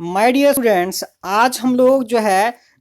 My dear students, आज हम लोग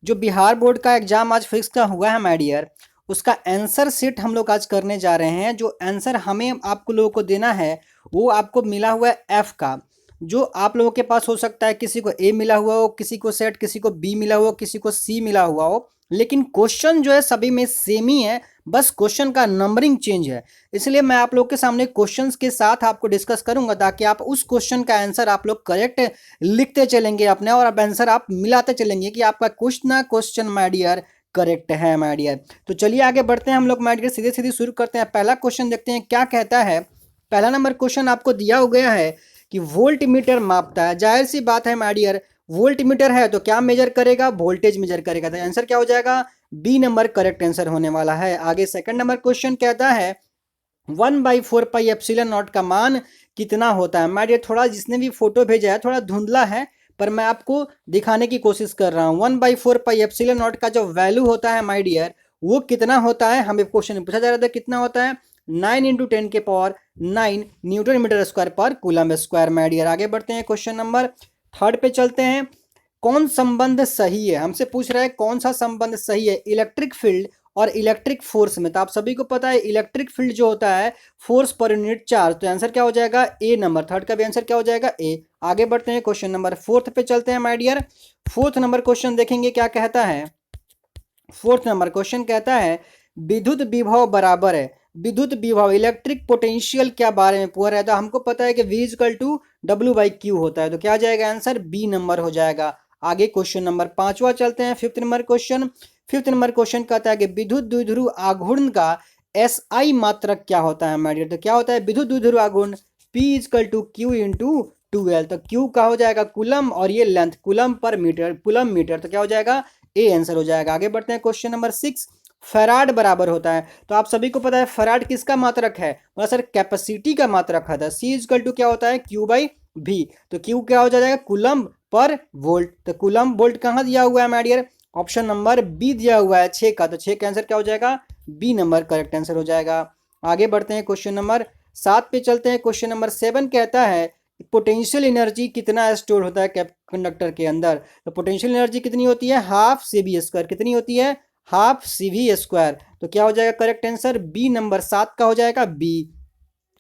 जो बिहार बोर्ड का एग्जाम आज फिक्स का हुआ है माय डियर, उसका आंसर सीट हम लोग आज करने जा रहे हैं। जो आंसर हमें आपको लोगों को देना है वो आपको मिला हुआ है एफ का। जो आप लोगों के पास हो सकता है किसी को ए मिला हुआ हो, किसी को सेट, किसी को बी मिला हुआ हो, किसी को सी मिला हुआ हो, लेकिन क्वेश्चन जो है सभी में सेम ही है, बस क्वेश्चन का नंबरिंग चेंज है। इसलिए मैं आप लोग के सामने क्वेश्चंस के साथ आपको डिस्कस करूंगा ताकि आप उस क्वेश्चन का आंसर आप लोग करेक्ट लिखते चलेंगे अपने, और अब आंसर आप मिलाते चलेंगे कि आपका कुछ ना क्वेश्चन माय डियर करेक्ट है माय डियर। तो चलिए आगे बढ़ते हैं हम लोग माय डियर, सीधे सीधे शुरू करते हैं। पहला क्वेश्चन देखते हैं क्या कहता है। पहला नंबर क्वेश्चन आपको दिया हो गया है कि वोल्ट मीटर मापता है। जाहिर सी बात है माय डियर, वोल्ट मीटर है तो क्या मेजर करेगा? वोल्टेज मेजर करेगा। तो आंसर क्या हो जाएगा? बी नंबर करेक्ट आंसर होने वाला है। आगे सेकंड नंबर क्वेश्चन कहता है 1/4 पाई एप्सिलॉन नॉट का मान कितना होता है। माय डियर थोड़ा जिसने भी फोटो भेजा है थोड़ा धुंधला है, पर मैं आपको दिखाने की कोशिश कर रहा हूँ। 1/4 पाई एप्सिलॉन नॉट का जो वैल्यू होता है माय डियर, वो कितना होता है? हमें क्वेश्चन में पूछा जा रहा था कितना होता है। 9 × 10⁹ न्यूटन मीटर स्क्वायर पर कूलम स्क्वायर माय डियर। आगे बढ़ते हैं, क्वेश्चन नंबर थर्ड पे चलते हैं। कौन संबंध सही है? हमसे पूछ रहा है कौन सा संबंध सही है इलेक्ट्रिक फील्ड और इलेक्ट्रिक फोर्स में। तो आप सभी को पता है इलेक्ट्रिक फील्ड जो होता है फोर्स पर यूनिट चार्ज। तो आंसर क्या हो जाएगा? ए नंबर। थर्ड का भी आंसर क्या हो जाएगा? ए। आगे बढ़ते हैं, क्वेश्चन नंबर फोर्थ पे चलते हैं my dear. Fourth number question देखेंगे क्या कहता है। फोर्थ नंबर क्वेश्चन कहता है विद्युत विभव बराबर है। विद्युत विभव इलेक्ट्रिक पोटेंशियल क्या बारे में पूछ रहा है। तो हमको पता है कि V इक्वल टू W/Q होता है। तो क्या आ जाएगा आंसर? बी नंबर हो जाएगा। आगे क्वेश्चन नंबर पांचवा चलते हैं, fifth number question. Fifth number question कहता है कि विद्युत द्विध्रुव आघूर्ण का SI मात्रक क्या होता है माय डियर। तो क्या होता है विद्युत द्विध्रुव आघूर्ण? P equal to Q into 2L। तो Q का हो जाएगा कुलम और ये लेंथ कुलम पर मीटर, कुलम मीटर। तो क्या हो जाएगा? ए आंसर हो जाएगा। आगे बढ़ते हैं, क्वेश्चन नंबर सिक्स। फैराड बराबर होता है। तो आप सभी को पता है फैराड किसका मात्रक है? बोला सर कैपेसिटी का मात्रक है। सी इक्वल टू क्या होता है? Q/V। तो Q क्या हो जाएगा? Coulomb per volt. तो कुलम वोल्ट कहाँ दिया हुआ है my dear? Option number B दिया हुआ है 6 का। तो 6 का आंसर क्या हो जाएगा? बी नंबर करेक्ट आंसर हो जाएगा। आगे बढ़ते हैं, क्वेश्चन नंबर 7 पे चलते हैं। क्वेश्चन नंबर 7 कहता है पोटेंशियल एनर्जी कितना स्टोर होता है कंडक्टर के अंदर। तो पोटेंशियल एनर्जी कितनी होती है? Half CV²। कितनी होती है? Half CV²। तो क्या हो जाएगा करेक्ट आंसर? बी नंबर 7 का हो जाएगा बी।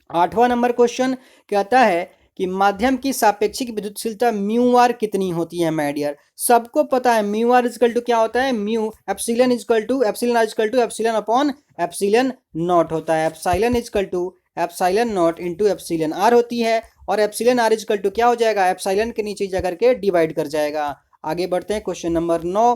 आठवां नंबर क्वेश्चन कहता है कि माध्यम की सापेक्षिक विद्युतशीलता म्यू कितनी होती है माय डियर। सबको पता है म्यू इक्वल टू क्या होता है? Mu epsilon equal to epsilon upon epsilon not होता है। Epsilon equal to epsilon not into epsilon R होती है, और एप्सिलॉन आर इक्वल टू क्या हो जाएगा? एप्सिलॉन के नीचे जा करके डिवाइड कर जाएगा। आगे बढ़ते हैं, क्वेश्चन नंबर 9।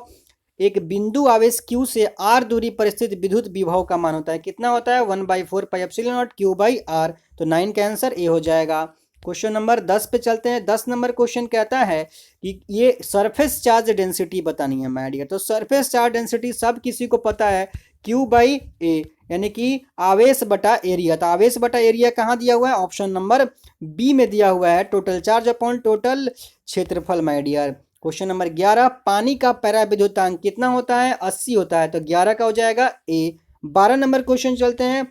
एक बिंदु आवेश Q से R दूरी पर स्थित विद्युत विभव का मान होता है। कितना होता है? 1/4 पाई एप्सिलॉन नॉट Q/R। तो 9 का आंसर ए हो जाएगा। क्वेश्चन नंबर 10 पे चलते हैं। 10 नंबर क्वेश्चन कहता है कि ये सरफेस चार्ज डेंसिटी बतानी है माय डियर। तो सरफेस चार्ज डेंसिटी सब किसी को पता है Q/A, यानी कि आवेश बटा एरिया। तो आवेश बटा एरिया कहाँ दिया हुआ है? ऑप्शन नंबर बी में दिया हुआ है, टोटल चार्ज अपॉन टोटल क्षेत्रफल माय डियर। क्वेश्चन नंबर 11, पानी का पैरा विद्युतांक कितना होता है? 80 होता है। तो 11 का हो जाएगा ए। 12 नंबर क्वेश्चन चलते हैं।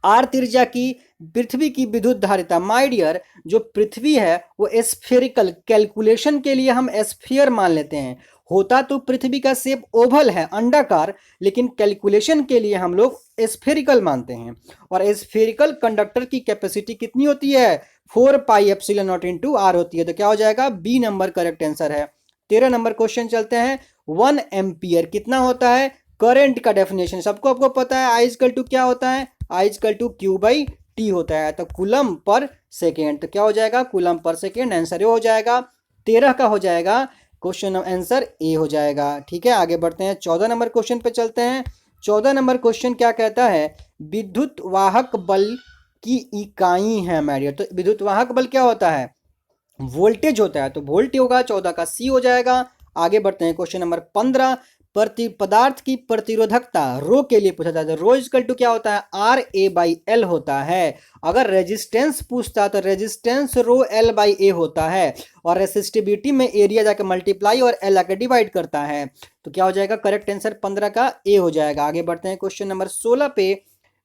आर त्रिज्या की पृथ्वी की विद्युत धारिता माय डियर, जो पृथ्वी है वो स्फेरिकल, कैलकुलेशन के लिए हम स्फीयर मान लेते हैं। होता तो पृथ्वी का शेप ओवल है, अंडाकार, लेकिन कैलकुलेशन के लिए हम लोग स्फेरिकल मानते हैं। और स्फेरिकल कंडक्टर की कैपेसिटी कितनी होती है? 4 pi epsilon not into R होती है। तो क्या हो जाएगा? बी नंबर करेक्ट आंसर है। 13 नंबर क्वेश्चन चलते हैं। 1 एम्पियर कितना होता है? करंट का डेफिनेशन सबको आपको पता है। आई इक्वल टू क्या होता है? आई इक्वल टू Q/T होता है। तो कूलम पर सेकेंड। तो क्या हो जाएगा? Coulomb per second answer A हो जाएगा। 13 का हो जाएगा क्वेश्चन आंसर ए हो जाएगा। ठीक है, आगे बढ़ते हैं, 14 नंबर क्वेश्चन पे चलते हैं। 14 नंबर क्वेश्चन क्या कहता है? विद्युत वाहक बल की इकाई है माय डियर। तो विद्युत वाहक बल क्या होता है? वोल्टेज होता है। तो वोल्ट होगा, 14 का सी हो जाएगा। आगे बढ़ते हैं, क्वेश्चन नंबर 15। पदार्थ की प्रतिरोधकता रो के लिए पूछा जाता है। रो इक्वल टू क्या होता है? RA/L होता है। अगर रेजिस्टेंस पूछता तो रेजिस्टेंस रो L/A होता है, और रेसिस्टिविटी में एरिया जाके मल्टीप्लाई और L आके डिवाइड करता है। तो क्या हो जाएगा? करेक्ट आंसर 15 का ए हो जाएगा। आगे बढ़ते हैं, क्वेश्चन नंबर 16 पे।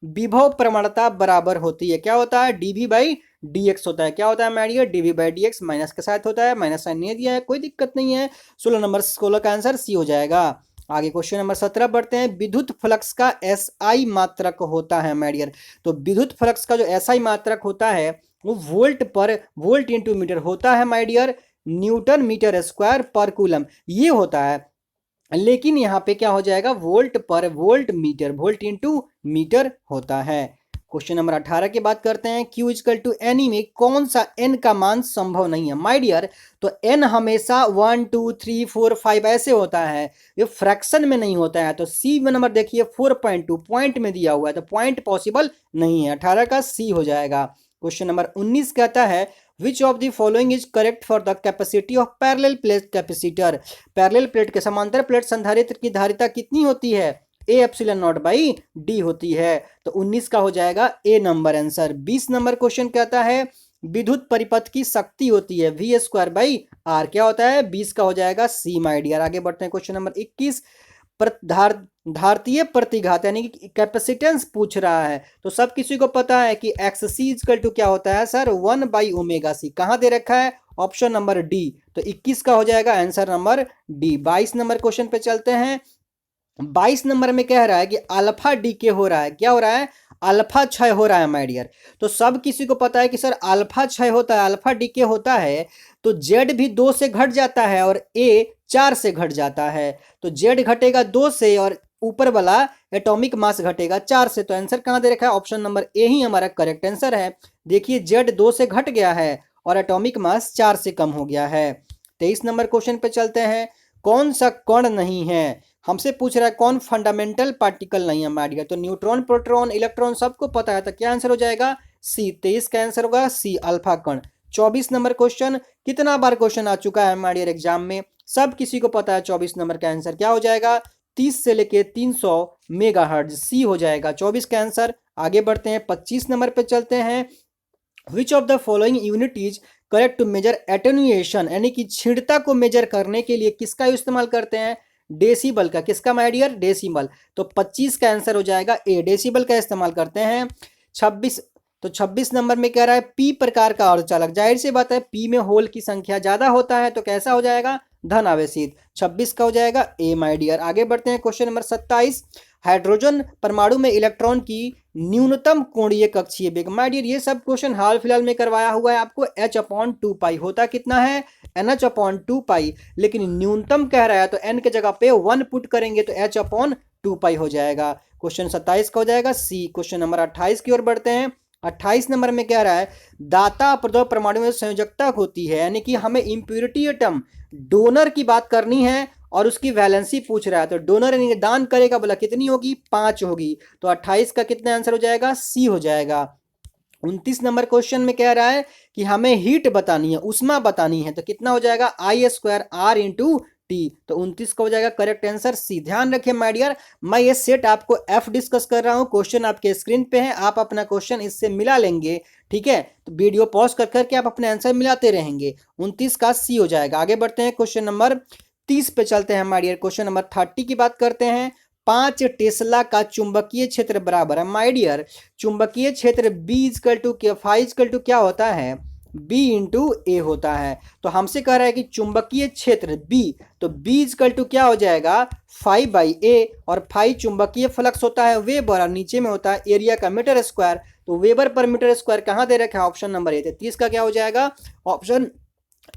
विभव प्रवणता बराबर होती है, क्या होता है, डीवी बाई डीएक्स होता है। क्या होता है my dear, DV by DX minus के साथ होता है, माइनस साइन नहीं दिया है, कोई दिक्कत नहीं है। 16 का आंसर सी हो जाएगा। आगे क्वेश्चन नंबर 17 बढ़ते हैं। विद्युत फ्लक्स का एसआई मात्रक होता है माय डियर। तो विद्युत फ्लक्स का जो एसआई मात्रक होता है वो वोल्ट इंटू मीटर होता है my dear, newton metre square पर कूलम ये होता है। लेकिन यहाँ पे क्या हो जाएगा, वोल्ट पर मीटर, वोल्ट इंटू मीटर होता है। क्वेश्चन नंबर 18 की बात करते हैं। Q इजकल टू एनी में कौन सा n का मान संभव नहीं है माय डियर। तो n हमेशा 1 2 3 4 5 ऐसे होता है, ये फ्रैक्शन में नहीं होता है। तो सी नंबर देखिए 4.2 पॉइंट में दिया हुआ है, तो पॉइंट पॉसिबल नहीं है, 18 का सी हो जाएगा। क्वेश्चन नंबर 19 कहता है विच of the following is correct for the capacity of parallel plate capacitor. Parallel plate के समांतर प्लेट संधारित्र की धारिता कितनी होती है, A epsilon not by D होती है। तो 19 का हो जाएगा ए नंबर आंसर। 20 नंबर क्वेश्चन कहता है विद्युत परिपथ की शक्ति होती है वी स्क्वायर बाई आर, क्या होता है, 20 का हो जाएगा सी माय डियर। आगे बढ़ते हैं क्वेश्चन नंबर 21। धारतीय प्रतिघात यानी कि कैपेसिटेंस पूछ रहा है। तो सब किसी को पता है कि एक्स सी इजकल टू क्या होता है सर, 1 बाई ओमेगा सी। कहाँ दे रखा है, ऑप्शन नंबर डी। तो 21 का हो जाएगा answer number D. 22 number question पे चलते हैं। 22 नंबर में कह रहा है कि अल्फा डीके हो रहा है, क्या हो रहा है, अल्फा क्षय हो रहा है माय डियर। तो सब किसी को पता है कि सर अल्फा क्षय होता है, अल्फा डीके होता है तो जेड भी 2 से घट जाता है और ए 4 से घट जाता है। तो जेड घटेगा 2 से और ऊपर वाला एटॉमिक मास घटेगा 4 से। तो आंसर कहाँ दे रखा है, ऑप्शन नंबर ए ही हमारा करेक्ट आंसर है। देखिए जेड 2 से घट गया है और एटॉमिक मास 4 से कम हो गया है। 23 नंबर क्वेश्चन पे चलते हैं। कौन सा कण नहीं है, हमसे पूछ रहा है कौन फंडामेंटल पार्टिकल नहीं है माय डियर। तो न्यूट्रॉन प्रोटॉन इलेक्ट्रॉन सबको पता है, तो क्या आंसर हो जाएगा सी। 23 का आंसर होगा सी अल्फा कण। 24 नंबर क्वेश्चन, कितना बार क्वेश्चन आ चुका है माय डियर एग्जाम में, सब किसी को पता है। 24 नंबर का आंसर क्या हो जाएगा, 30 से लेके 300 मेगाहर्ट्ज, सी हो जाएगा 24 का आंसर। आगे बढ़ते हैं 25 नंबर पे चलते हैं। Which of the following unit is correct to measure attenuation, यानी कि छीणता को मेजर करने के लिए किसका इस्तेमाल करते हैं, डेसिबल का। किसका माय डियर, डेसिबल। तो 25 का आंसर हो जाएगा ए, डेसिबल का इस्तेमाल करते हैं। 26 नंबर में कह रहा है पी प्रकार का अर्धचालक, जाहिर सी बात है पी में होल की संख्या ज्यादा होता है तो कैसा हो जाएगा, धन आवेशित। 26 का हो जाएगा ए माय डियर। आगे बढ़ते हैं क्वेश्चन नंबर 27। हाइड्रोजन परमाणु में इलेक्ट्रॉन की न्यूनतम कोणीय कक्षीय वेग, माय डियर ये सब क्वेश्चन हाल फिलहाल में करवाया हुआ है आपको। h/2 होता कितना है, nh/2, लेकिन न्यूनतम कह रहा है तो n के जगह पे 1 पुट करेंगे तो h/2 हो जाएगा। क्वेश्चन 27 का हो जाएगा सी। क्वेश्चन नंबर 28 की ओर बढ़ते हैं। 28 नंबर में कह रहा है दाता अपद्रव परमाणु में संयोजकता होती है, यानी कि हमें इंप्योरिटी एटम डोनर की बात करनी है और उसकी वैलेंसी पूछ रहा है। तो डोनर यानी दान करेगा, बोला कितनी होगी, 5 होगी। तो 28 का कितना आंसर हो जाएगा, सी हो जाएगा। 29 नंबर क्वेश्चन में कह रहा है कि हमें हीट बतानी है, उष्मा बतानी है, तो कितना हो जाएगा I² R इंटू टी। तो 29 का हो जाएगा करेक्ट आंसर सी। ध्यान रखिए माय डियर, मैं ये सेट आपको एफ डिस्कस कर रहा हूँ, क्वेश्चन आपके स्क्रीन पे है, आप अपना क्वेश्चन इससे मिला लेंगे, ठीक है। तो वीडियो पॉज कर करके आप अपने आंसर मिलाते रहेंगे। 29 का सी हो जाएगा। आगे बढ़ते हैं क्वेश्चन नंबर 30 पे चलते हैं माय डियर। क्वेश्चन नंबर 30 की बात करते हैं। 5 टेस्ला का चुंबकीय क्षेत्र बराबर है माय डियर, चुंबकीय क्षेत्र B इजकल टू क्या होता है, B इंटू ए होता है। तो हमसे कह रहा है कि चुंबकीय क्षेत्र B, तो B इजकल टू क्या हो जाएगा 5/a, और 5 चुंबकीय फ्लक्स होता है वेबर और नीचे में होता है एरिया का मीटर स्क्वायर। तो वेबर पर मीटर स्क्वायर कहाँ दे रखा है, ऑप्शन नंबर ए। 30 का क्या हो जाएगा, ऑप्शन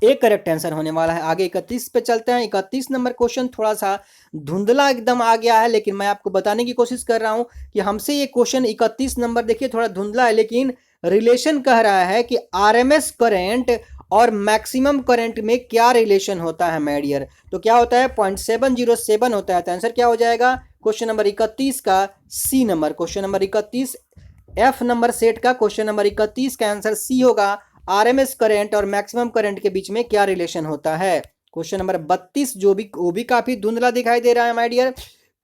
ए करेक्ट आंसर होने वाला है। आगे 31 पे चलते हैं। 31 नंबर क्वेश्चन थोड़ा सा धुंधला एकदम आ गया है, लेकिन मैं आपको बताने की कोशिश कर रहा हूं कि हमसे ये क्वेश्चन 31 नंबर देखिए थोड़ा धुंधला है, लेकिन रिलेशन कह रहा है कि आरएमएस करंट और मैक्सिमम करंट में क्या रिलेशन होता है माय डियर। तो क्या होता है 0.707 होता है। तो आंसर क्या हो जाएगा क्वेश्चन नंबर 31 का C number. Question number 31 F number set का क्वेश्चन नंबर 31 का आंसर सी होगा। आरएमएस करंट और मैक्सिमम करंट के बीच में क्या रिलेशन होता है। क्वेश्चन नंबर 32 वो भी काफी धुंधला दिखाई दे रहा है माय डियर।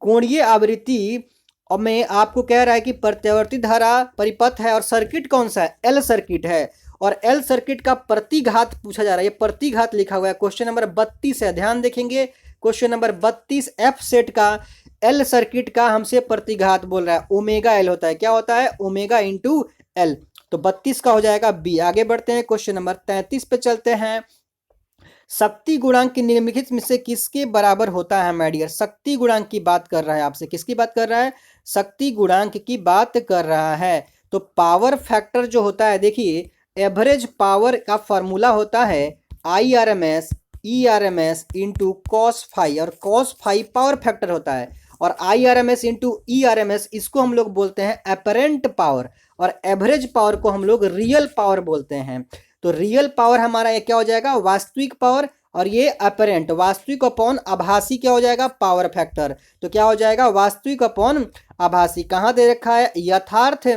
कोणीय आवृत्ति और में आपको कह रहा है कि प्रत्यावर्ती धारा परिपथ है और सर्किट कौन सा है, एल सर्किट है, और एल सर्किट का प्रतिघात पूछा जा रहा है। ये प्रतिघात लिखा हुआ है, क्वेश्चन नंबर 32 है, ध्यान देखेंगे क्वेश्चन नंबर 32 एफ सेट का एल सर्किट का हमसे प्रतिघात बोल रहा है, ओमेगा एल होता है, क्या होता है, ओमेगा इंटू एल। तो 32 का हो जाएगा बी। आगे बढ़ते हैं क्वेश्चन नंबर 33 पे चलते हैं। शक्ति गुणांक की निम्नलिखित में से किसके बराबर होता है माय डियर? शक्ति गुणांक की बात कर रहा है आपसे, किसकी बात कर रहा है? शक्ति गुणांक की बात कर रहा है। तो पावर फैक्टर जो होता है, देखिए एवरेज पावर का फॉर्मूला होता है IRMS ERMS into cos phi, और कॉस फाई पावर फैक्टर होता है, और IRMS इंटू ERMS इसको हम लोग बोलते हैं अपरेंट पावर, और एवरेज पावर को हम लोग रियल पावर बोलते हैं। तो रियल पावर हमारा ये क्या हो जाएगा? वास्तविक पावर, और ये अपरेंट वास्तविक अपॉन आभासी क्या हो जाएगा? Power factor. तो क्या हो जाएगा? वास्तविक अपॉन आभासी। कहाँ दे रखा है? यथार्थ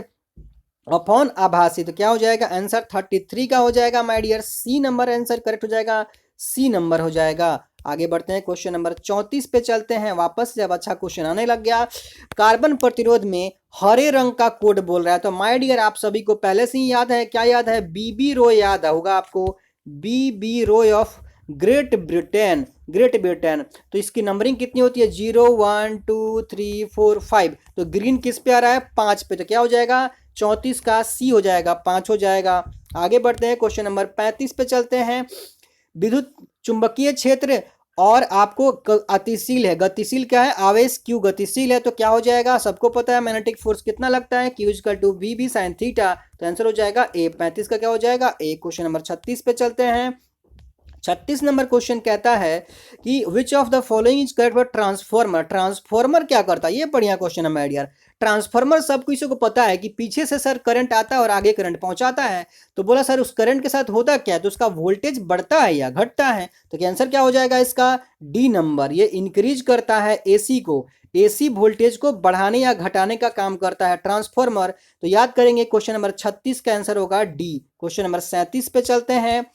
अपॉन आभासी। तो क्या हो जाएगा? आंसर 33 का हो जाएगा my dear, C number answer correct हो जाएगा, सी नंबर हो जाएगा। आगे बढ़ते हैं क्वेश्चन नंबर 34 पे चलते हैं। वापस से अब अच्छा क्वेश्चन आने लग गया। कार्बन प्रतिरोध में हरे रंग का कोड बोल रहा है। तो माय डियर आप सभी को पहले से ही याद है, क्या याद है? बीबी रो याद होगा आपको, बीबी row of Great Britain, Great Britain. तो इसकी नंबरिंग कितनी होती है? 0 1 2 3 4 5। तो ग्रीन किस पे आ रहा है? 5 पे। तो क्या हो जाएगा? 34 का सी हो जाएगा, 5 हो जाएगा। आगे बढ़ते हैं क्वेश्चन नंबर 35 पे चलते हैं। विद्युत चुंबकीय क्षेत्र और आपको गतिशील है, गतिशील क्या है? आवेश क्यू गतिशील है, तो क्या हो जाएगा? सबको पता है मैग्नेटिक फोर्स कितना लगता है, Q equal to VB sin theta. तो आंसर हो जाएगा ए। 35 का क्या हो जाएगा? ए। क्वेश्चन नंबर 36 पे चलते हैं। 36 नंबर क्वेश्चन कहता है कि विच of the following is correct for transformer. Transformer क्या करता है? ये बढ़िया क्वेश्चन है माय डियर। ट्रांसफॉर्मर सब किसी को पता है कि पीछे से सर करंट आता है और आगे करंट पहुंचाता है। तो बोला सर उस करंट के साथ होता क्या है? तो उसका वोल्टेज बढ़ता है या घटता है? तो क्या आंसर क्या हो जाएगा इसका? D number. ये इंक्रीज करता है एसी को, एसी वोल्टेज को बढ़ाने या घटाने का काम करता है ट्रांसफॉर्मर। तो याद करेंगे क्वेश्चन नंबर 36 का आंसर होगा डी। क्वेश्चन नंबर 37 पे चलते हैं।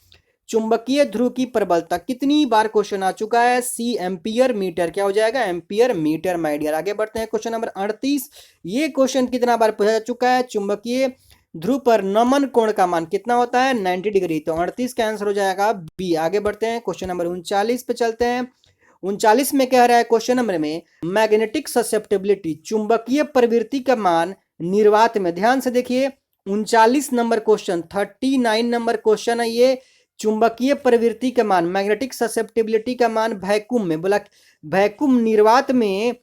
चुंबकीय ध्रुव की प्रबलता, कितनी बार क्वेश्चन आ चुका है? C ampere metre. क्या हो जाएगा? Ampere metre my dear. आगे बढ़ते हैं क्वेश्चन नंबर 38। ये क्वेश्चन कितना बार पूछा जा चुका है? चुंबकीय ध्रुव पर नमन कोण का मान कितना होता है? 90 डिग्री। तो 38 का आंसर हो जाएगा बी। आगे बढ़ते हैं क्वेश्चन नंबर 39 पे चलते हैं। 39 में कह रहा है क्वेश्चन नंबर में मैग्नेटिक ससेप्टेबिलिटी, चुंबकीय प्रवृत्ति का मान निर्वात में। ध्यान से देखिए 39 नंबर क्वेश्चन, 39 नंबर क्वेश्चन है ये। चुंबकीय प्रवृत्ति का मान, मैग्नेटिक ससेप्टेबिलिटी का मान वैक्यूम में। बोला वैक्यूम निर्वात में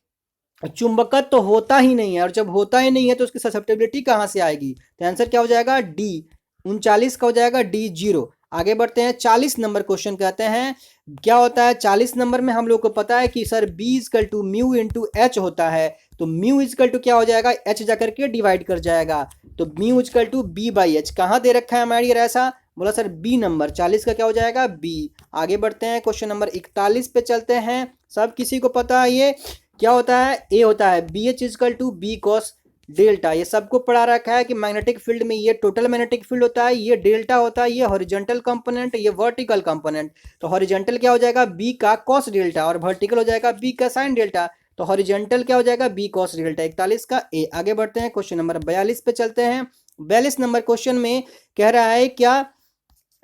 चुंबकत्व तो होता ही नहीं है, और जब होता ही नहीं है तो उसकी ससेप्टेबिलिटी कहां से आएगी? तो आंसर क्या हो जाएगा? डी। 39 का हो जाएगा डी 0। आगे बढ़ते हैं 40 नंबर क्वेश्चन कहते हैं क्या होता है 40 नंबर में? हम लोग को पता है कि sir B is equal to mu into H होता है। तो म्यू इजकल टू क्या हो जाएगा? एच जाकर के डिवाइड कर जाएगा। तो mu is equal to B by H. कहाँ दे रखा है हमारी ऐसा? बोला सर बी नंबर। 40 का क्या हो जाएगा? बी। आगे बढ़ते हैं क्वेश्चन नंबर 41 पे चलते हैं। सब किसी को पता है ये क्या होता है? ए होता है B H is equal to B cos delta. ये सबको पढ़ा रखा है कि मैग्नेटिक फील्ड में ये टोटल मैग्नेटिक फील्ड होता है, ये डेल्टा होता है, ये हॉरिजॉन्टल कंपोनेंट, ये वर्टिकल कंपोनेंट। तो हॉरिजॉन्टल क्या हो जाएगा? बी का कॉस डेल्टा, और वर्टिकल हो जाएगा बी का साइन डेल्टा। तो हॉरिजॉन्टल क्या हो जाएगा? B cos delta. 41 का ए। आगे बढ़ते हैं क्वेश्चन नंबर 42 पे चलते हैं। 42 नंबर क्वेश्चन में कह रहा है क्या?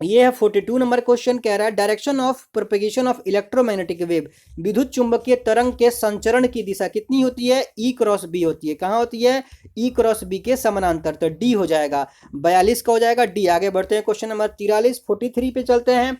ये है 42 नंबर क्वेश्चन कह रहा है direction of propagation of electromagnetic wave, विद्युत चुंबकीय तरंग के संचरण की दिशा कितनी होती है? ई क्रॉस बी होती है। कहाँ होती है? ई क्रॉस बी के समानांतर। तो डी हो जाएगा। 42 का हो जाएगा डी। आगे बढ़ते हैं क्वेश्चन नंबर 43 43 पे चलते हैं।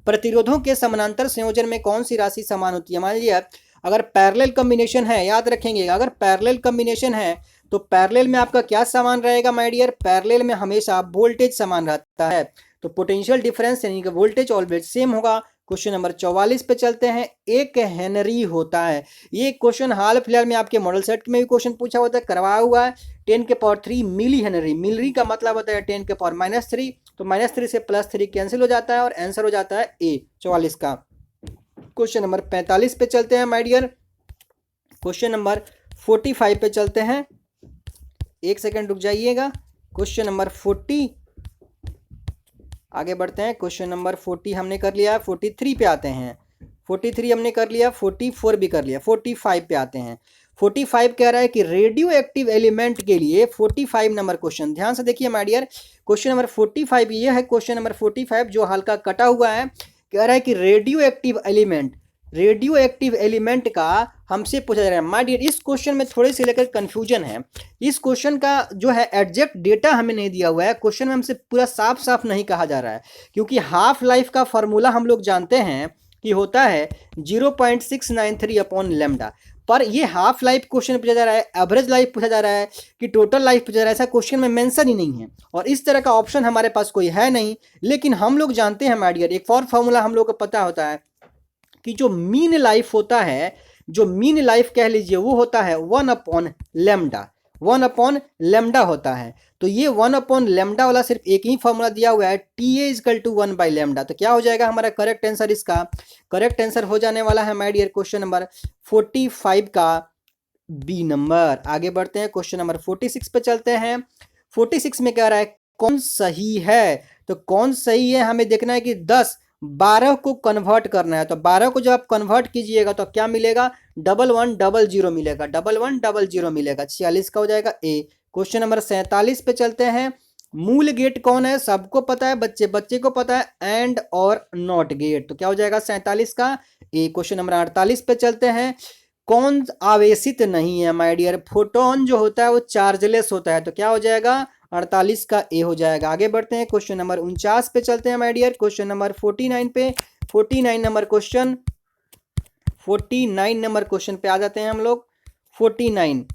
प्रतिरोधों के समानांतर संयोजन में कौन सी राशि समान होती है? मान लीजिए अगर पैरेलल कॉम्बिनेशन है, याद रखेंगे अगर पैरेलल कॉम्बिनेशन है तो पैरेलल में आपका क्या समान रहेगा माय डियर? पैरेलल में हमेशा वोल्टेज समान रहता है। तो पोटेंशियल डिफरेंस यानी कि वोल्टेज ऑलवेज सेम होगा। क्वेश्चन नंबर 44 पे चलते हैं। 1 हेनरी होता है। ये क्वेश्चन हाल फिलहाल में आपके मॉडल सेट में भी क्वेश्चन पूछा होता है, करवाया हुआ है। 10 के पावर 3 मिली हेनरी। मिली का मतलब होता है 10 के पावर -3। तो -3 से +3 कैंसिल हो जाता है और आंसर हो जाता है ए 44 का। क्वेश्चन नंबर 45 पे चलते हैं माय डियर। क्वेश्चन नंबर 45 पे चलते हैं। एक सेकंड रुक जाइएगा। क्वेश्चन नंबर 40 आगे बढ़ते हैं। क्वेश्चन नंबर 40 हमने कर लिया। 43 पे आते हैं। 43 हमने कर लिया, 44 भी कर लिया। 45 पे आते हैं। 45 कह रहा है कि रेडियो एक्टिव एलिमेंट के लिए 45 नंबर क्वेश्चन ध्यान से देखिए माय डियर। क्वेश्चन नंबर 45 ये है। क्वेश्चन नंबर 45 जो हल्का कटा हुआ है, कह रहा है कि radio active element radio active element का हमसे पूछा जा रहा है। माय डियर, इस क्वेश्चन में थोड़े से लेकर कंफ्यूजन है। इस क्वेश्चन का जो है एग्जैक्ट डेटा हमें नहीं दिया हुआ है, क्वेश्चन में हमसे पूरा साफ साफ नहीं कहा जा रहा है, क्योंकि हाफ लाइफ का फॉर्मूला हम लोग जानते हैं कि होता है 0.693 अपॉन लेमडा। पर ये हाफ लाइफ क्वेश्चन पूछा जा रहा है, एवरेज लाइफ पूछा जा रहा है कि टोटल लाइफ पूछा जा रहा है, ऐसा क्वेश्चन में मेंशन ही नहीं है और इस तरह का ऑप्शन हमारे पास कोई है नहीं। लेकिन हम लोग जानते हैं माय डियर, एक और फॉर्मूला हम लोग को पता होता है कि जो मीन लाइफ होता है, जो मीन लाइफ कह लीजिए, वो होता है 1 अपॉन लेमडा, 1 अपॉन लेमडा होता है। तो ये 1 अपॉन लेमडा वाला सिर्फ एक ही फॉर्मूला दिया हुआ है, TA is equal to 1 by lambda. तो क्या हो जाएगा हमारा करेक्ट आंसर? इसका करेक्ट आंसर हो जाने वाला है माय डियर क्वेश्चन नंबर 45 का बी नंबर। आगे बढ़ते हैं, क्वेश्चन नंबर 46 पे चलते हैं। 46 में कह रहा है कौन सही है? तो कौन सही है हमें देखना है कि 10 12 को कन्वर्ट करना है। तो 12 को जब आप कन्वर्ट कीजिएगा तो क्या मिलेगा? 1100 मिलेगा, 1100 मिलेगा। 46 का हो जाएगा ए। क्वेश्चन नंबर 47 पे चलते हैं। मूल गेट कौन है? सबको पता है, बच्चे को पता है, एंड और नॉट गेट। तो क्या हो जाएगा 47 का ए। क्वेश्चन नंबर 48 पे चलते हैं। कौन आवेशित नहीं है माय डियर? फोटोन जो होता है वो चार्जलेस होता है। तो क्या हो जाएगा? 48 का ए हो जाएगा। आगे बढ़ते हैं, क्वेश्चन नंबर 49 पे चलते हैं माय डियर। क्वेश्चन नंबर 49 पे, 49 नंबर क्वेश्चन, 49 नंबर क्वेश्चन पे आ जाते हैं हम लोग। 49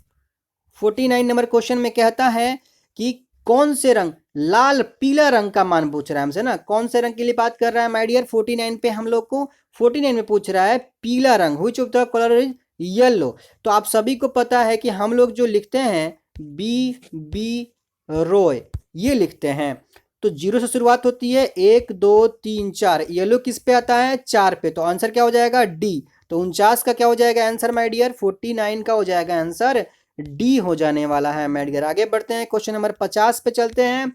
नंबर क्वेश्चन में कहता है कि कौन से रंग, लाल पीला रंग का मान पूछ रहा है हमसे ना, कौन से रंग के लिए बात कर रहा है माय डियर? 49 पे हम लोग को 49 में पूछ रहा है पीला रंग, which of the colour is yellow. तो आप सभी को पता है कि हम लोग जो लिखते हैं बी रॉय, ये लिखते हैं। तो 0 से शुरुआत होती है, 1 2 3 4, येलो किस पे आता है? 4 पे। तो आंसर क्या हो जाएगा? डी। तो 49 का क्या हो जाएगा आंसर माय डियर? 49 का हो जाएगा आंसर डी हो जाने वाला है माय डियर। आगे बढ़ते हैं, क्वेश्चन नंबर 50 पे चलते हैं।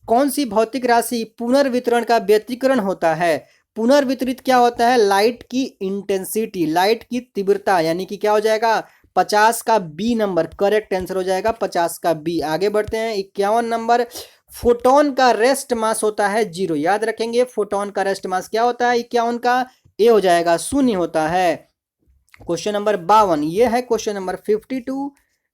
कौन सी भौतिक राशि पुनर्वितरण का व्यतिकरण होता है? पुनर्वितरित क्या होता है? लाइट की इंटेंसिटी, लाइट की तीव्रता, यानी कि क्या हो जाएगा? 50 का बी नंबर करेक्ट आंसर हो जाएगा, 50 का बी। आगे बढ़ते हैं, 51 नंबर। फोटोन का रेस्ट मास होता है 0, याद रखेंगे फोटोन का रेस्ट मास क्या होता है? 51 का ए हो जाएगा, शून्य होता है। क्वेश्चन नंबर 52, ये है क्वेश्चन नंबर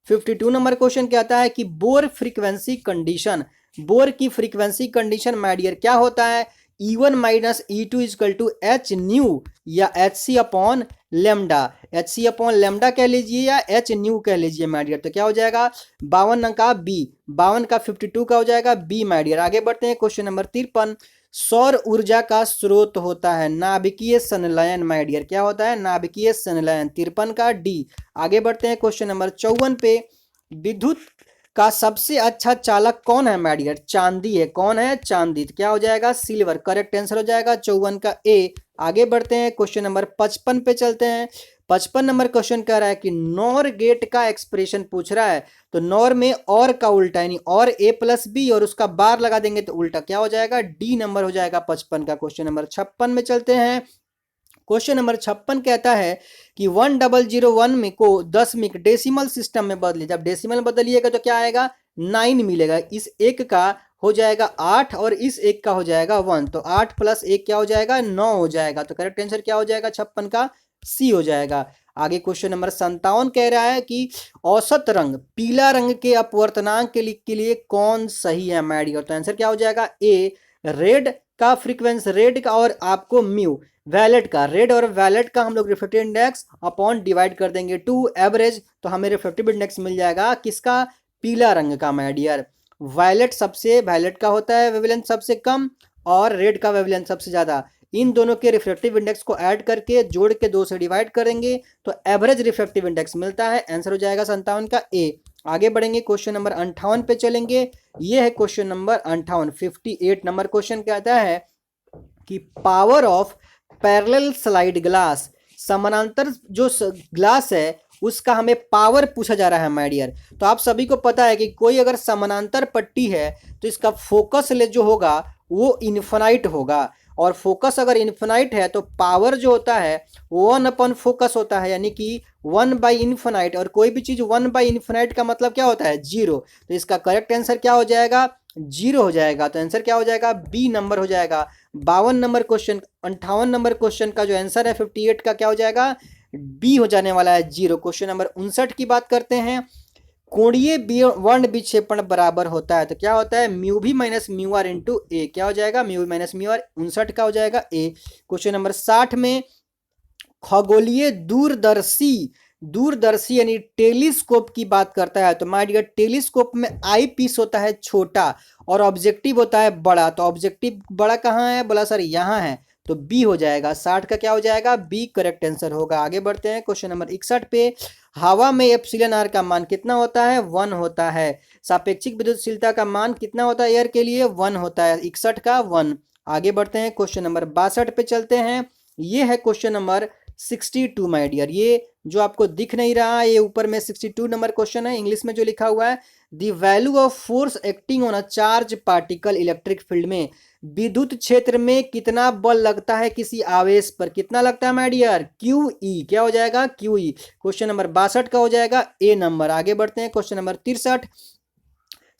52 नंबर क्वेश्चन कहता है कि बोर फ्रीक्वेंसी कंडीशन, बोर की फ्रीक्वेंसी कंडीशन माय डियर क्या होता है? E1 minus E2 equal to H nu या H C upon lambda, H C upon lambda कह लीजिए या एच न्यू कह लीजिए माय डियर। तो क्या हो जाएगा? 52 का बी, 52 का 52 का हो जाएगा बी माय डियर। आगे बढ़ते हैं, क्वेश्चन नंबर 53। सौर ऊर्जा का स्रोत होता है नाभिकीय संलयन माय डियर, क्या होता है? नाभिकीय संलयन, 53 का डी। आगे बढ़ते हैं, क्वेश्चन नंबर 54 पे। विद्युत का सबसे अच्छा चालक कौन है माय डियर? चांदी है। कौन है? चांदी। तो क्या हो जाएगा? सिल्वर, करेक्ट आंसर हो जाएगा 54 का ए। आगे बढ़ते हैं, क्वेश्चन नंबर 55 पे चलते हैं। 55 नंबर क्वेश्चन कह रहा है कि नॉर गेट का एक्सप्रेशन पूछ रहा है। तो नॉर में और का उल्टा, यानी और ए प्लस बी और उसका बार लगा देंगे तो उल्टा, क्या हो जाएगा? डी नंबर हो जाएगा 55 का। क्वेश्चन नंबर 56 में चलते हैं। क्वेश्चन नंबर 56 कहता है कि 1001 में को 10 में डेसिमल सिस्टम में बदलिए। जब डेसिमल बदलिएगा तो क्या आएगा? 9 मिलेगा। इस एक का हो जाएगा 8 और इस एक का हो जाएगा 1, तो 8 प्लस 1 क्या हो जाएगा? 9 हो जाएगा। तो करेक्ट आंसर क्या हो जाएगा? 56 का सी हो जाएगा। आगे क्वेश्चन नंबर 57 कह रहा है कि औसत रंग पीला रंग के अपवर्तनांक के लिए कौन सही है माय डियर? तो आंसर क्या हो जाएगा? ए रेड का फ्रीक्वेंसी, रेड का और आपको म्यू वैलेट का, रेड और वैलेट का हम लोग रिफ्लेक्टिव इंडेक्स अपॉन डिवाइड कर देंगे 2 एवरेज, तो हमें रिफ्लेक्टिव इंडेक्स मिल जाएगा किसका? पीला रंग का माय डियर। वैलेट सबसे, वैलेट का होता है वेवलेंथ सबसे कम और रेड का वेवलेंथ सबसे ज़्यादा। इन दोनों के रिफ्लेक्टिव इंडेक्स को ऐड करके जोड़ के 2 से डिवाइड करेंगे तो एवरेज रिफ्लेक्टिव इंडेक्स मिलता है। आंसर हो जाएगा 57 का ए। आगे बढ़ेंगे, क्वेश्चन नंबर 58 पे चलेंगे। ये है क्वेश्चन नंबर 58। 58 नंबर क्वेश्चन कहता है कि power of parallel slide glass, समानांतर जो ग्लास है उसका हमें पावर पूछा जा रहा है माय डियर। तो आप सभी को पता है कि कोई अगर समानांतर पट्टी है तो इसका फोकस ले जो होगा वो इन्फिनाइट होगा और फोकस अगर इन्फिनाइट है तो पावर जो होता है 1/फोकस होता है, यानी कि 1/इन्फिनाइट, और कोई भी चीज 1/इन्फिनाइट का मतलब क्या होता है, जीरो। तो इसका करेक्ट आंसर क्या हो जाएगा, जीरो हो जाएगा। तो आंसर क्या हो जाएगा, बी नंबर हो जाएगा। 52 नंबर क्वेश्चन, 58 नंबर क्वेश्चन का जो आंसर है 58 का क्या हो जाएगा, बी हो जाने वाला है, जीरो। क्वेश्चन नंबर 59 की बात करते हैं। कोणीय वर्ण विक्षेपण बराबर होता है, तो क्या होता है, म्यू भी माइनस म्यू आर इंटू ए, क्या हो जाएगा, म्यू भी माइनस म्यू आर, 59 का हो जाएगा ए। क्वेश्चन नंबर 60 में खगोलीय दूरदर्शी, दूरदर्शी यानी टेलीस्कोप की बात करता है। तो माय डियर, टेलीस्कोप में आई पीस होता है छोटा और ऑब्जेक्टिव होता है बड़ा। तो ऑब्जेक्टिव बड़ा कहाँ है, बोला सर यहाँ है, तो बी हो जाएगा। 60 का क्या हो जाएगा, बी करेक्ट आंसर होगा। आगे बढ़ते हैं क्वेश्चन नंबर 61 पे। हवा में एप्सिलॉन आर का मान कितना होता है, 1 होता है। सापेक्षिक विद्युतशीलता का मान कितना होता है एयर के लिए, 1 होता है, 61 का 1। आगे बढ़ते हैं क्वेश्चन नंबर 62 पे चलते हैं। ये है क्वेश्चन नंबर 62 माय डियर। ये जो आपको दिख नहीं रहा है, ये ऊपर में 62 नंबर क्वेश्चन है, इंग्लिश में जो लिखा हुआ है, the value of force acting on a charge particle electric field में, विद्युत क्षेत्र में कितना बल लगता है किसी आवेश पर, कितना लगता है माय डियर, क्यू ई, क्या हो जाएगा, क्यू ई। क्वेश्चन नंबर 62 का हो जाएगा ए नंबर। आगे बढ़ते हैं क्वेश्चन नंबर 63।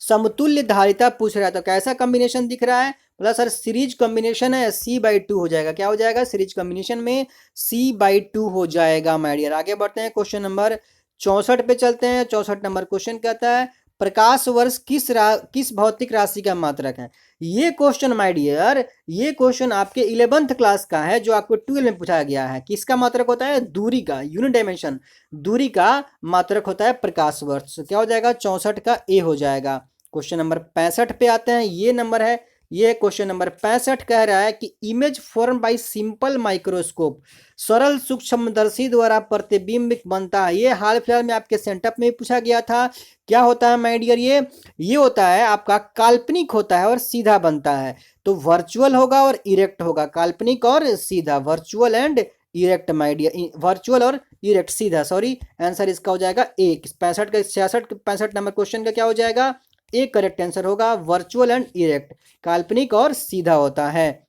समतुल्य धारिता पूछ रहा है, तो कैसा कॉम्बिनेशन दिख रहा है, बोला सर सीरीज कॉम्बिनेशन है, C/2 हो जाएगा, क्या हो जाएगा, सीरीज कॉम्बिनेशन में C/2 हो जाएगा माय डियर। आगे बढ़ते हैं क्वेश्चन नंबर 64 पे चलते हैं। 64 नंबर क्वेश्चन कहता है प्रकाश वर्ष किस भौतिक राशि का मात्रक है। ये क्वेश्चन माय डियर, ये क्वेश्चन आपके 11th क्लास का है, जो आपको 12 में पूछा गया है। किसका मात्रक होता है, दूरी का, यूनिट डायमेंशन, दूरी का मात्रक होता है प्रकाश वर्ष। क्या हो जाएगा, 64 का ए हो जाएगा। क्वेश्चन नंबर 65 पे आते हैं। ये नंबर है, ये क्वेश्चन नंबर 65 कह रहा है कि image form by simple microscope, सरल सूक्ष्मदर्शी द्वारा प्रतिबिंब बनता है। ये हाल फिलहाल में आपके सेंटअप में पूछा गया था। क्या होता है माय डियर, ये होता है आपका काल्पनिक होता है और सीधा बनता है। तो वर्चुअल होगा और इरेक्ट होगा, काल्पनिक और सीधा, virtual and erect my dear, virtual और इरेक्ट, सीधा, सॉरी। आंसर इसका हो जाएगा ए। 65 का 65 नंबर क्वेश्चन का क्या हो जाएगा, ए करेक्ट आंसर होगा, वर्चुअल एंड इरेक्ट, काल्पनिक और सीधा होता है।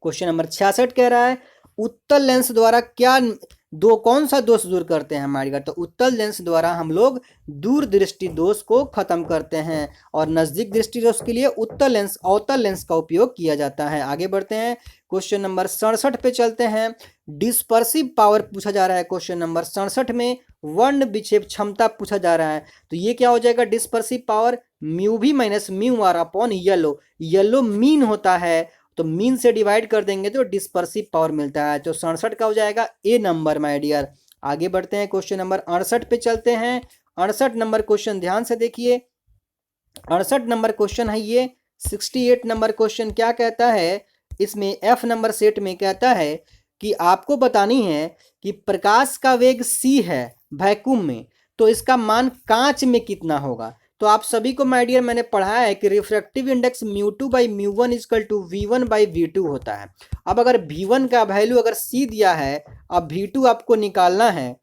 क्वेश्चन नंबर 66 कह रहा है उत्तल लेंस द्वारा क्या कौन सा दोष दूर करते हैं हमारी घर। तो उत्तल लेंस द्वारा हम लोग दूर दृष्टि दोष को खत्म करते हैं, और नजदीक दृष्टि दोष के लिए उत्तल लेंस, अवतल लेंस का उपयोग किया जाता है। आगे बढ़ते हैं क्वेश्चन नंबर 67 पे चलते हैं। डिस्पर्सिव पावर पूछा जा रहा है क्वेश्चन नंबर 67 में, वर्ण विक्षेप क्षमता पूछा जा रहा है। तो ये क्या हो जाएगा, डिस्पर्सिव पावर म्यू भी minus mu R upon yellow, yellow mean होता है, तो मीन से डिवाइड कर देंगे तो डिस्पर्सिव पावर मिलता है। तो 67 का हो जाएगा ए नंबर माय डियर। आगे बढ़ते हैं क्वेश्चन नंबर 68 पे चलते हैं। 68 नंबर क्वेश्चन ध्यान से देखिए। 68 नंबर क्वेश्चन है ये। 68 नंबर क्वेश्चन क्या कहता है, इसमें एफ नंबर सेट में कहता है कि आपको बतानी है कि प्रकाश का वेग c है वैक्यूम में, तो इसका मान कांच में कितना होगा। तो आप सभी को माय डियर मैंने पढ़ाया है कि रिफ्रैक्टिव इंडेक्स μ2/μ1 = v1/v2 होता है। अब अगर v1 का वैल्यू अगर c दिया है, अब v2 आपको निकालना है।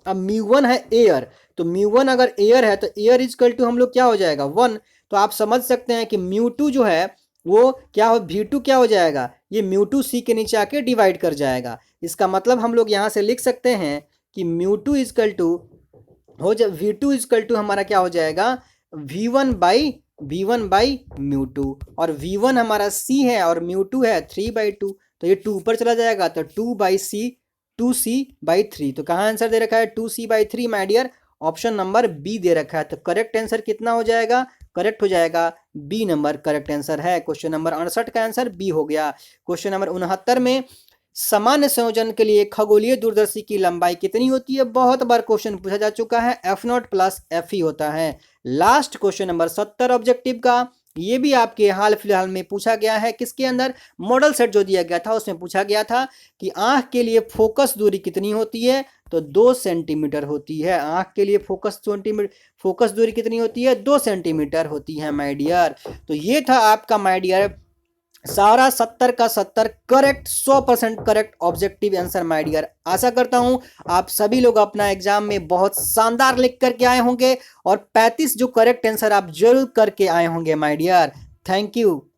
अब μ1 है एयर, तो μ1 अगर एयर है तो एयर = हम लोग क्या हो जाएगा 1। तो आप समझ सकते हैं कि μ2 जो है वो क्या हो, v2 क्या हो जाएगा, ये μ2 c के नीचे आके डिवाइड कर जाएगा। इसका मतलब हम लोग यहाँ से लिख सकते हैं कि μ2 हो जाए, v2 हमारा क्या हो जाएगा, v1/μ2, और v1 हमारा c है और μ2 है 3/2, तो ये 2 ऊपर चला जाएगा, तो 2c/3। तो कहाँ आंसर दे रखा है, 2c/3 my dear, option number B दे रखा है। तो करेक्ट आंसर कितना हो जाएगा, करेक्ट हो जाएगा बी नंबर करेक्ट आंसर है। क्वेश्चन नंबर 68 का आंसर बी हो गया। क्वेश्चन नंबर 69 में सामान्य संयोजन के लिए खगोलीय दूरदर्शी की लंबाई कितनी होती है, बहुत बार क्वेश्चन पूछा जा चुका है, f0 + f होता है। लास्ट क्वेश्चन नंबर 70 ऑब्जेक्टिव का, ये भी आपके हाल फिलहाल में पूछा गया है। किसके अंदर, मॉडल सेट जो दिया गया था उसमें पूछा गया था कि आंख के लिए फोकस दूरी कितनी होती है, तो 2 सेंटीमीटर होती है। आंख के लिए फोकस दूरी कितनी होती है, 2 सेंटीमीटर होती है माय डियर। तो ये था आपका माय डियर सारा 70 का 70 correct, 100% correct objective answer my dear. आशा करता हूं आप सभी लोग अपना एग्जाम में बहुत शानदार लिख करके आए होंगे और 35 जो करेक्ट आंसर आप जरूर करके आए होंगे माय डियर। Thank you.